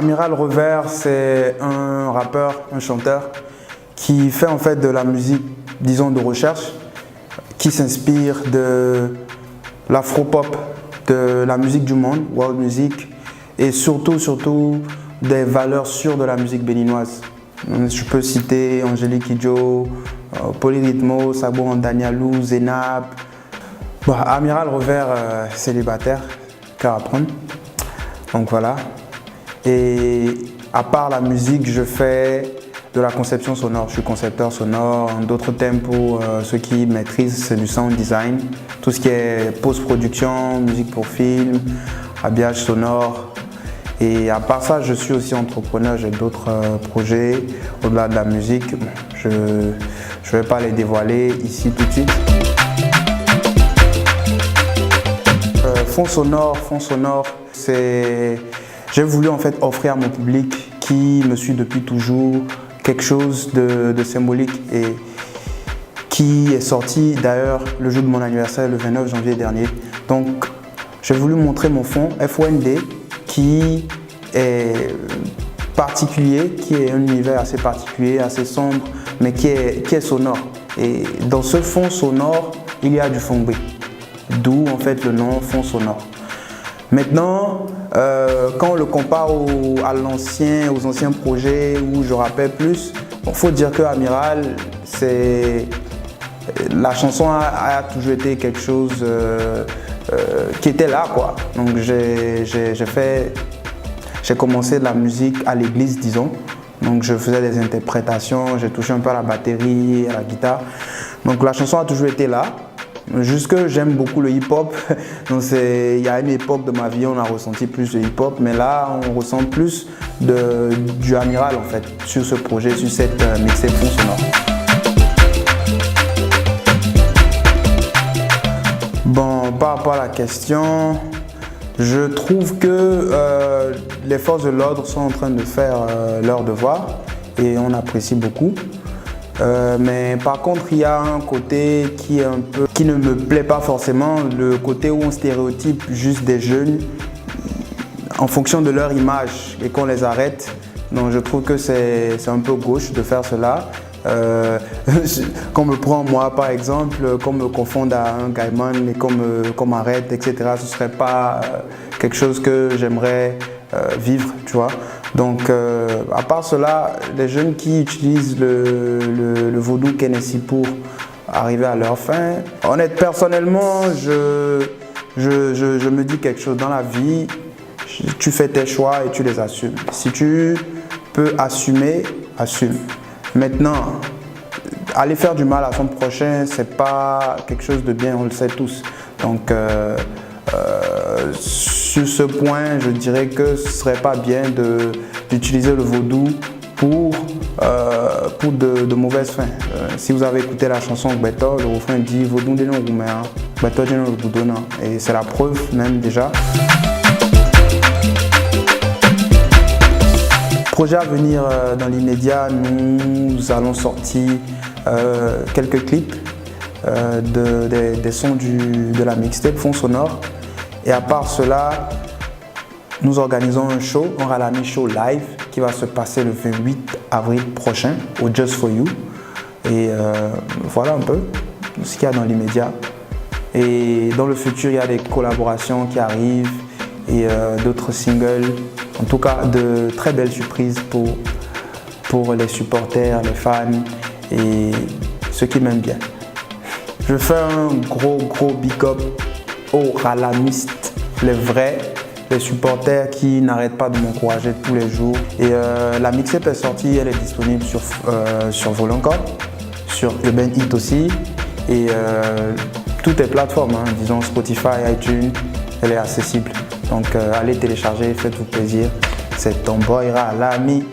Amiral Revers, c'est un rappeur, un chanteur qui fait en fait de la musique, disons, de recherche, qui s'inspire de l'afro-pop, de la musique du monde, world music, et surtout des valeurs sûres de la musique béninoise. Je peux citer Angélique Kidjo, Polyrhythmo, Sabo Andanialou, Zénab. Bon, Amiral Revers, célibataire, cœur à prendre. Donc voilà. Et à part la musique, je fais de la conception sonore. Je suis concepteur sonore. D'autres thèmes pour ceux qui maîtrisent, c'est du sound design. Tout ce qui est post-production, musique pour film, habillage sonore. Et à part ça, je suis aussi entrepreneur. J'ai d'autres projets au-delà de la musique. Je ne vais pas les dévoiler ici tout de suite. Fond sonore, c'est... J'ai voulu en fait offrir à mon public qui me suit depuis toujours quelque chose de symbolique et qui est sorti d'ailleurs le jour de mon anniversaire, le 29 janvier dernier. Donc j'ai voulu montrer mon fond FOND qui est particulier, qui est un univers assez particulier, assez sombre, mais qui est sonore. Et dans ce fond sonore, il y a du fongbe, d'où en fait le nom fond sonore. Maintenant, quand on le compare aux anciens projets où je rappelle plus, il faut dire que Amiral, la chanson a toujours été quelque chose qui était là, quoi. Donc j'ai commencé de la musique à l'église, disons. Donc je faisais des interprétations, j'ai touché un peu à la batterie, à la guitare. Donc la chanson a toujours été là. Jusque j'aime beaucoup le hip-hop, donc il y a une époque de ma vie où on a ressenti plus de hip-hop, mais là on ressent plus du Amiral en fait, sur ce projet, sur cette mixtape fond sonore. Bon, par rapport à la question, je trouve que les forces de l'ordre sont en train de faire leur devoir et on apprécie beaucoup. Mais par contre, il y a un côté qui ne me plaît pas forcément, le côté où on stéréotype juste des jeunes en fonction de leur image et qu'on les arrête. Donc je trouve que c'est un peu gauche de faire cela. Qu'on me prend moi par exemple, qu'on me confonde à un gaiman et qu'on m'arrête, etc. Ce ne serait pas quelque chose que j'aimerais vivre, tu vois. Donc, à part cela, les jeunes qui utilisent le vaudou Kenessi pour arriver à leur fin, personnellement, je me dis quelque chose dans la vie, tu fais tes choix et tu les assumes. Si tu peux assumer, assume. Maintenant, aller faire du mal à son prochain, c'est pas quelque chose de bien, on le sait tous. Donc, sur ce point, je dirais que ce serait pas bien d'utiliser le vaudou pour de mauvaises fins. Si vous avez écouté la chanson Gbeto, le refrain dit vaudou de non roumain, Gbeto de non boudona, et c'est la preuve même déjà. Projet à venir dans l'immédiat, nous allons sortir quelques clips des sons de la mixtape fond sonore. Et à part cela, nous organisons un show, un Ralami Show live qui va se passer le 28 avril prochain au Just For You. Et voilà un peu ce qu'il y a dans l'immédiat. Et dans le futur, il y a des collaborations qui arrivent et d'autres singles. En tout cas, de très belles surprises pour les supporters, les fans et ceux qui m'aiment bien. Je fais un gros big up aux ralamistes, les vrais, les supporters qui n'arrêtent pas de m'encourager tous les jours. Et la mixtape est sortie, elle est disponible sur Voloncom, sur Urban Hit aussi, et toutes les plateformes, hein, disons Spotify, iTunes, elle est accessible. Donc allez télécharger, faites-vous plaisir. C'est ton boy Ralami.